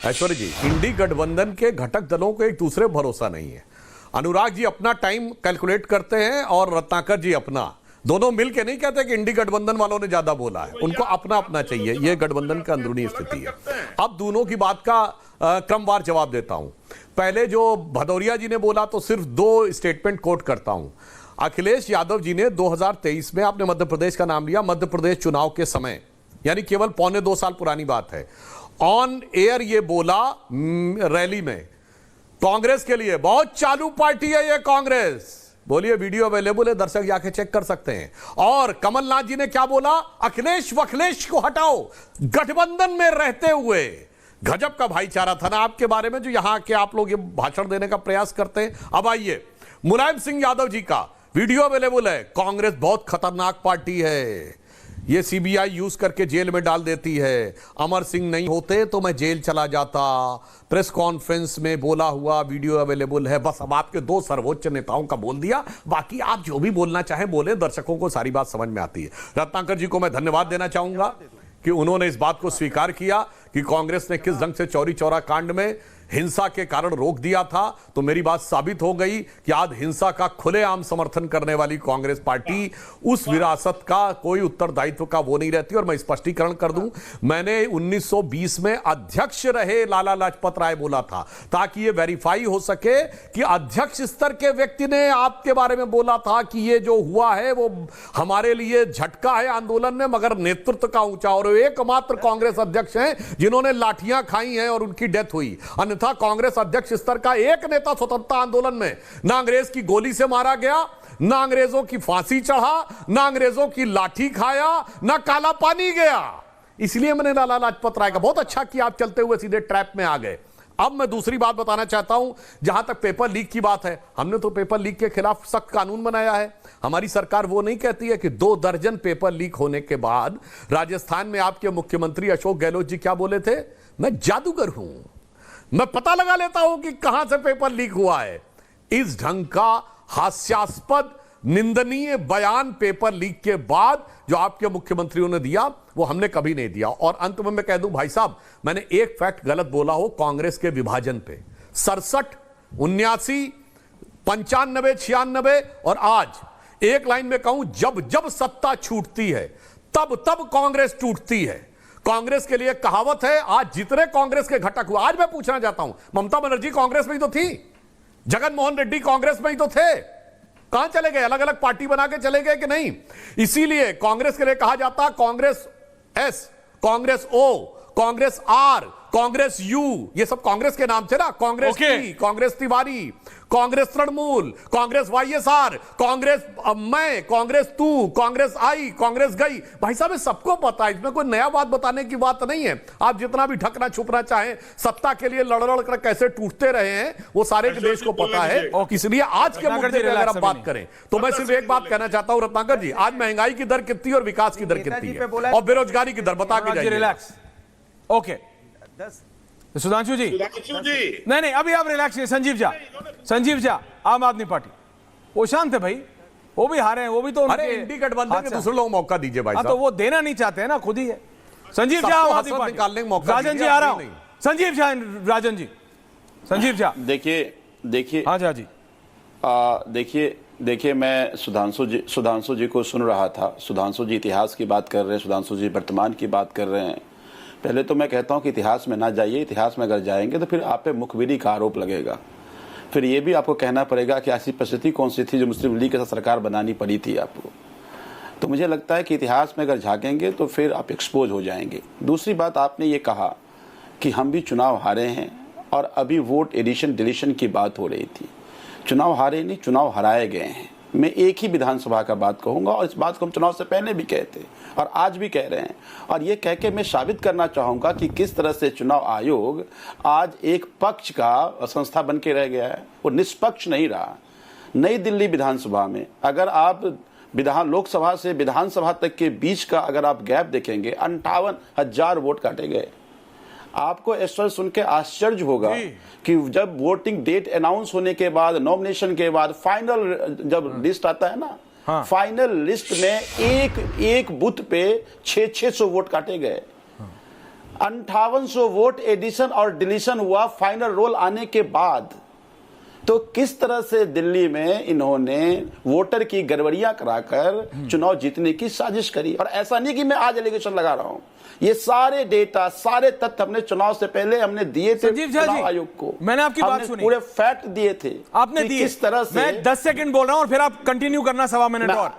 ऐश्वर्य जी, इंडी गठबंधन के घटक दलों को एक दूसरे पर भरोसा नहीं है। अनुराग जी अपना टाइम कैलकुलेट करते हैं और रत्नाकर जी अपना, दोनों मिलके नहीं कहते कि इंडी गठबंधन वालों ने ज्यादा बोला है, उनको अपना अपना चाहिए। यह गठबंधन का अंदरूनी स्थिति है। अब दोनों की बात का क्रमवार जवाब देता हूं। पहले जो भदौरिया जी ने बोला तो सिर्फ दो स्टेटमेंट कोट करता हूं। अखिलेश यादव जी ने 2023 में, आपने मध्य प्रदेश का नाम लिया, मध्य प्रदेश चुनाव के समय, यानी केवल 1.25 साल पुरानी बात है, ऑन एयर ये बोला रैली में, कांग्रेस के लिए बहुत चालू पार्टी है ये कांग्रेस। बोलिए, वीडियो अवेलेबल है, दर्शक जाके चेक कर सकते हैं। और कमलनाथ जी ने क्या बोला, अखिलेश वखिलेश को हटाओ, गठबंधन में रहते हुए। गजब का भाईचारा था ना आपके बारे में, जो यहां के आप लोग ये भाषण देने का प्रयास करते हैं। अब आइए, मुलायम सिंह यादव जी का वीडियो अवेलेबल है। कांग्रेस बहुत खतरनाक पार्टी है, ये सीबीआई यूज करके जेल में डाल देती है। अमर सिंह नहीं होते तो मैं जेल चला जाता, प्रेस कॉन्फ्रेंस में बोला हुआ वीडियो अवेलेबल है। बस अब आपके दो सर्वोच्च नेताओं का बोल दिया, बाकी आप जो भी बोलना चाहें बोले, दर्शकों को सारी बात समझ में आती है। रत्नाकर जी को मैं धन्यवाद देना चाहूंगा कि उन्होंने इस बात को स्वीकार किया कि कांग्रेस ने किस ढंग से चौरी चौरा कांड में हिंसा के कारण रोक दिया था। तो मेरी बात साबित हो गई कि आज हिंसा का खुलेआम समर्थन करने वाली कांग्रेस पार्टी उस विरासत का कोई उत्तरदायित्व का वो नहीं रहती। और मैं स्पष्टीकरण कर दूं, मैंने 1920 में अध्यक्ष रहे लाला लाजपत राय बोला था, ताकि ये वेरीफाई हो सके कि अध्यक्ष स्तर के व्यक्ति ने आपके बारे में बोला था कि ये जो हुआ है वो हमारे लिए झटका है आंदोलन में, मगर नेतृत्व का ऊंचा। और एकमात्र कांग्रेस अध्यक्ष हैं जिन्होंने लाठियां खाई हैं और उनकी डेथ हुई। था कांग्रेस अध्यक्ष स्तर का एक नेता स्वतंत्रता आंदोलन में ना अंग्रेज की गोली से मारा गया, ना अंग्रेजों की फांसी चढ़ा, ना अंग्रेजों की लाठी खाया, ना काला पानी गया। इसलिए मैंने लाला लाजपत राय का, बहुत अच्छा किया आप चलते हुए सीधे ट्रैप में आ गए। अब मैं दूसरी बात बताना चाहता हूं, जहां तक पेपर लीक की बात है, हमने तो पेपर लीक के खिलाफ सख्त कानून बनाया है। हमारी सरकार वो नहीं कहती है कि 2 दर्जन पेपर लीक होने के बाद राजस्थान में आपके मुख्यमंत्री अशोक गहलोत जी क्या बोले थे, मैं जादूगर हूं, मैं पता लगा लेता हूं कि कहां से पेपर लीक हुआ है। इस ढंग का हास्यास्पद निंदनीय बयान पेपर लीक के बाद जो आपके मुख्यमंत्रियों ने दिया, वो हमने कभी नहीं दिया। और अंत में मैं कह दूं भाई साहब, मैंने एक फैक्ट गलत बोला हो कांग्रेस के विभाजन पे, 67, 79, 95, 96 और आज एक लाइन में कहूं, जब जब सत्ता छूटती है तब तब कांग्रेस टूटती है। कांग्रेस के लिए कहावत है, आज जितने कांग्रेस के घटक हुए, आज मैं पूछना चाहता हूं, ममता बनर्जी कांग्रेस में ही तो थी, जगन मोहन रेड्डी कांग्रेस में ही तो थे, कहां चले गए? अलग अलग पार्टी बना के चले गए कि नहीं? इसीलिए कांग्रेस के लिए कहा जाता Congress S, Congress O, Congress R, Congress U, ये सब कांग्रेस के नाम थे ना। कांग्रेस टी, कांग्रेस तिवारी, कांग्रेस तृणमूल, कांग्रेस वाईएसआर, कांग्रेस मैं, कांग्रेस तू, कांग्रेस आई, कांग्रेस गई। भाई साहब सबको पता है, इसमें कोई नया बात बताने की बात नहीं है। आप जितना भी ढकना छुपना चाहें, सत्ता के लिए लड़ लड़ कर कैसे टूटते रहे हैं वो सारे के देश को पता है। इसलिए आज के मुद्दे पर अगर आप बात करें तो मैं सिर्फ एक बात कहना चाहता हूं रत्नाकर जी, आज महंगाई की दर कितनी और विकास की दर कितनी है और बेरोजगारी की दर बता के जाइए। रिलैक्स, ओके सुधांशु जी, नहीं अभी आप रिलैक्स। संजीव झा आम आदमी पार्टी, वो शांत है भाई, वो भी हारे हैं, वो भी तो इंडी गठबंधन के दूसरे लोग मौका दीजिए भाई साहब। तो वो देना नहीं चाहते हैं ना, खुद ही है। संजीव झा आम आदमी पार्टी निकालने का मौका, राजन जी आ रहा हूं, संजीव झा, राजन जी, संजीव झा देखिए हाँ झा जी, देखिए मैं सुधांशु जी को सुन रहा था। सुधांशु जी इतिहास की बात कर रहे हैं, सुधांशु जी वर्तमान की बात कर रहे हैं। पहले तो मैं कहता हूं कि इतिहास में ना जाइए, इतिहास में अगर जाएंगे तो फिर आप पे मुखबिरी का आरोप लगेगा। फिर ये भी आपको कहना पड़ेगा कि ऐसी परिस्थिति कौन सी थी जो मुस्लिम लीग के साथ सरकार बनानी पड़ी थी आपको। तो मुझे लगता है कि इतिहास में अगर झांकेंगे तो फिर आप एक्सपोज हो जाएंगे। दूसरी बात, आपने ये कहा कि हम भी चुनाव हारे हैं और अभी वोट एडिशन डिलीशन की बात हो रही थी। चुनाव हारे नहीं, चुनाव हराए गए हैं। मैं एक ही विधानसभा का बात कहूंगा और इस बात को हम चुनाव से पहले भी कहते और आज भी कह रहे हैं। और ये कह के मैं साबित करना चाहूंगा कि किस तरह से चुनाव आयोग आज एक पक्ष का संस्था बन के रह गया है, वो निष्पक्ष नहीं रहा। नई दिल्ली विधानसभा में अगर आप लोकसभा से विधानसभा तक के बीच का अगर आप गैप देखेंगे, 58,000 वोट काटे गए। आपको ऐसा सुन के आश्चर्य होगा कि जब वोटिंग डेट अनाउंस होने के बाद, नॉमिनेशन के बाद फाइनल जब लिस्ट आता है ना, फाइनल लिस्ट में एक बूथ पे 600 वोट काटे गए। 5800 वोट एडिशन और डिलीशन हुआ फाइनल रोल आने के बाद। तो किस तरह से दिल्ली में इन्होंने वोटर की गड़बड़ियां कराकर चुनाव जीतने की साजिश करी। और ऐसा नहीं कि मैं आज एलिगेशन लगा रहा हूं, ये सारे डेटा, सारे तथ्य हमने चुनाव से पहले हमने दिए थे चुनाव आयोग को। मैंने आपकी बात सुनी, पूरे फैक्ट दिए थे, आपने दिए। किस तरह से। मैं 10 सेकंड बोल रहा हूं और फिर आप कंटिन्यू करना सवा मिनट और।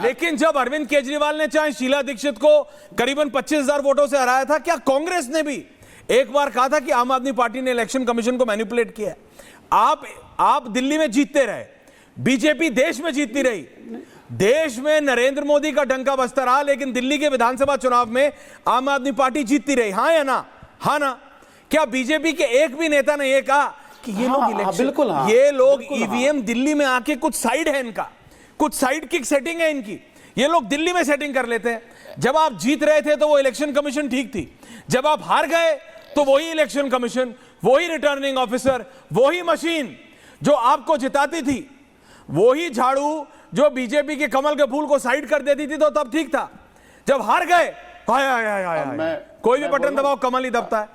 लेकिन जब अरविंद केजरीवाल ने चाहे शीला दीक्षित को करीबन 25,000 वोटों से हराया था, क्या कांग्रेस ने भी एक बार कहा था कि आम आदमी पार्टी ने इलेक्शन कमीशन को मैनिपुलेट किया? आप दिल्ली में जीतते रहे, बीजेपी देश में जीतती रही, देश में नरेंद्र मोदी का डंका बजता रहा, लेकिन दिल्ली के विधानसभा चुनाव में आम आदमी पार्टी जीतती रही। हाँ या ना? हाँ ना? क्या बीजेपी के एक भी नेता ने यह कहा कि ये लोग इलेक्शन, बिल्कुल हाँ, ये लोग ईवीएम दिल्ली में आके कुछ साइड है इनका, कुछ साइड किक सेटिंग है इनकी, ये लोग दिल्ली में सेटिंग कर लेते हैं। जब आप जीत रहे थे तो वो इलेक्शन कमीशन ठीक थी, जब आप हार गए तो वही इलेक्शन कमीशन, वही रिटर्निंग ऑफिसर, वही मशीन जो आपको जिताती थी, वही झाड़ू जो बीजेपी के कमल के फूल को साइड कर देती थी, तो तब ठीक था। जब हार गए, कोई भी बटन दबाओ कमल ही दबता है।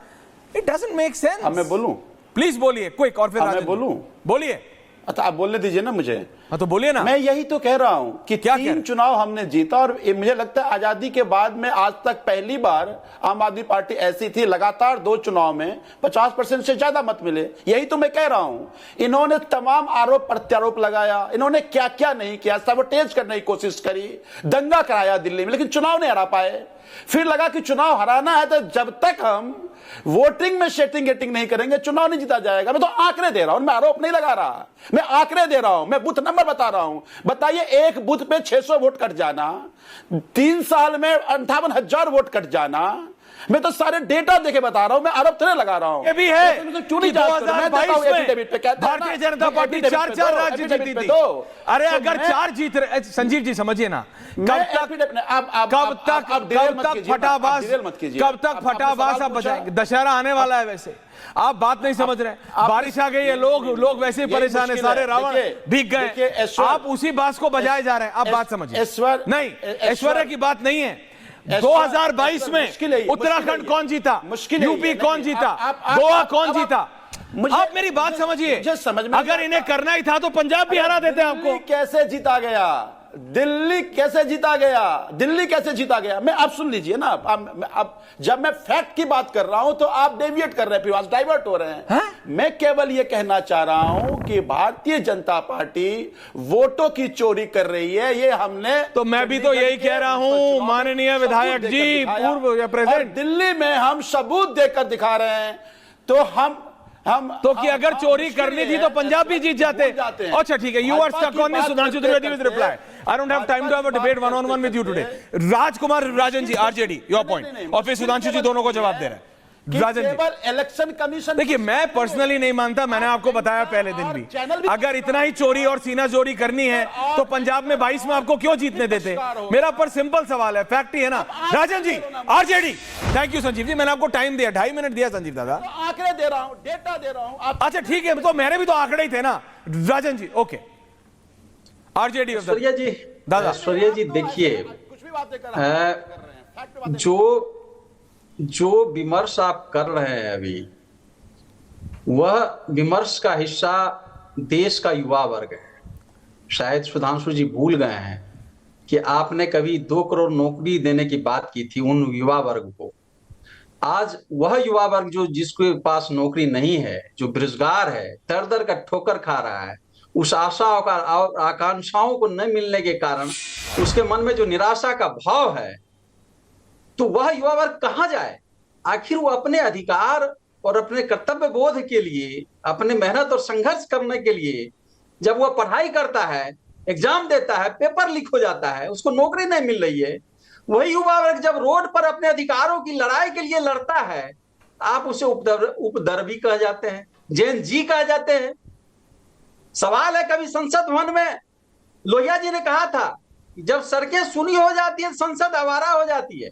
It doesn't make sense. अब मैं बोलूं? प्लीज बोलिए क्विक, और फिर मैं बोलूं? बोलिए। अच्छा, आप बोलने दीजिए ना मुझे। हाँ तो बोलिए ना। मैं यही तो कह रहा हूं कि क्या 3 चुनाव हमने जीता, और मुझे लगता है आजादी के बाद में आज तक पहली बार आम आदमी पार्टी ऐसी थी, लगातार 2 चुनाव में 50% से ज्यादा मत मिले। यही तो मैं कह रहा हूं। इन्होंने तमाम आरोप प्रत्यारोप लगाया, इन्होंने क्या क्या नहीं किया, सबोटेज करने की कोशिश करी, दंगा कराया दिल्ली में, लेकिन चुनाव नहीं हरा पाए। फिर लगा कि चुनाव हराना है तो जब तक हम वोटिंग में सेटिंग नहीं करेंगे चुनाव नहीं जीता जाएगा। मैं तो आंकड़े दे रहा हूं, मैं आरोप नहीं लगा रहा, मैं आंकड़े दे रहा हूं, मैं बूथ नंबर बता रहा हूं। बताइए, एक बूथ पे 600 वोट कट जाना, 3 साल में 58,000 वोट कट जाना, मैं तो सारे डेटा देके बता रहा हूं, मैं आरोप तो नहीं लगा रहा हूं। ये भी है क्यों नहीं 2022 में भारतीय जनता पार्टी 4 राज्य जीती थी। अरे अगर 4 जीत रहे, संजीव जी समझिए ना, कब तक फटाबाज आप बजाएंगे? दशहरा आने वाला है, वैसे आप बात नहीं समझ रहे। बारिश आ गई है, लोग वैसे ही परेशान है, सारे रावण भीग गए, आप उसी बात को बजाए जा रहे हैं। आप बात समझिए। नहीं, ऐश्वर्या की बात नहीं है। 2022 में उत्तराखंड कौन जीता, यूपी कौन जीता, गोवा कौन जीता? आप मेरी बात समझिए। अगर इन्हें करना ही था तो पंजाब भी हरा देते हैं आपको। कैसे जीता गया दिल्ली? कैसे जीता गया दिल्ली? कैसे जीता गया? मैं आप सुन लीजिए ना। अब जब मैं फैक्ट की बात कर रहा हूं तो आप डेविएट कर रहे हैं, फिर डाइवर्ट हो रहे हैं। है? मैं केवल यह कहना चाह रहा हूं कि भारतीय जनता पार्टी वोटों की चोरी कर रही है। ये हमने तो मैं भी तो यही कह रहा हूं माननीय विधायक जी, पूर्व या प्रेजेंट। दिल्ली में हम सबूत देकर दिखा रहे हैं। तो हम तो कि अगर चोरी करनी थी तो पंजाब भी जीत जाते। अच्छा ठीक है, you are stuck on Sudhanshu Trivedi with reply. I don't have time to have a debate one on one with you today. Rajkumar Rajan ji, RJD, your point, और फिर सुधांशु जी दोनों को जवाब दे रहे हैं। राजन जी, इलेक्शन कमीशन, देखिए मैं पर्सनली नहीं मानता, मैंने आपको बताया पहले दिन भी, अगर इतना ही चोरी और सीना जोरी करनी है तो पंजाब में 22 में आपको क्यों जीतने देते? मेरा पर सिंपल सवाल है, फैक्ट ही है ना। राजन ji, RJD. Thank you Sanjeev ji, मैंने आपको टाइम दिया, 2.5 मिनट दिया संजीव दादा। आंकड़े दे रहा हूं, डेटा दे रहा हूं। अच्छा ठीक है, तो मेरे भी तो आंकड़े ही थे ना। राजन जी, ओके। आरजेडी ऐश्वर्या जी, दादा ऐश्वर्या जी, देखिए जो विमर्श आप कर रहे हैं अभी, वह विमर्श का हिस्सा देश का युवा वर्ग है। शायद सुधांशु जी भूल गए हैं कि आपने कभी 2 करोड़ नौकरी देने की बात की थी उन युवा वर्ग को। आज वह युवा वर्ग जो जिसके पास नौकरी नहीं है, जो बेरोजगार है, दर दर का ठोकर खा रहा है, उस आशा और आकांक्षाओं को न मिलने के कारण उसके मन में जो निराशा का भाव है, तो वह युवा वर्ग कहां जाए? आखिर वो अपने अधिकार और अपने कर्तव्य बोध के लिए, अपने मेहनत और संघर्ष करने के लिए जब वह पढ़ाई करता है, एग्जाम देता है, पेपर लीक हो जाता है, उसको नौकरी नहीं मिल रही है, वही युवा वर्ग जब रोड पर अपने अधिकारों की लड़ाई के लिए लड़ता है, आप उसे उपद्रवी कह जाते हैं, जेन जी कह जाते हैं। सवाल है, कभी संसद भवन में लोहिया जी ने कहा था जब सड़कें सुनी हो जाती है संसद आवारा हो जाती है।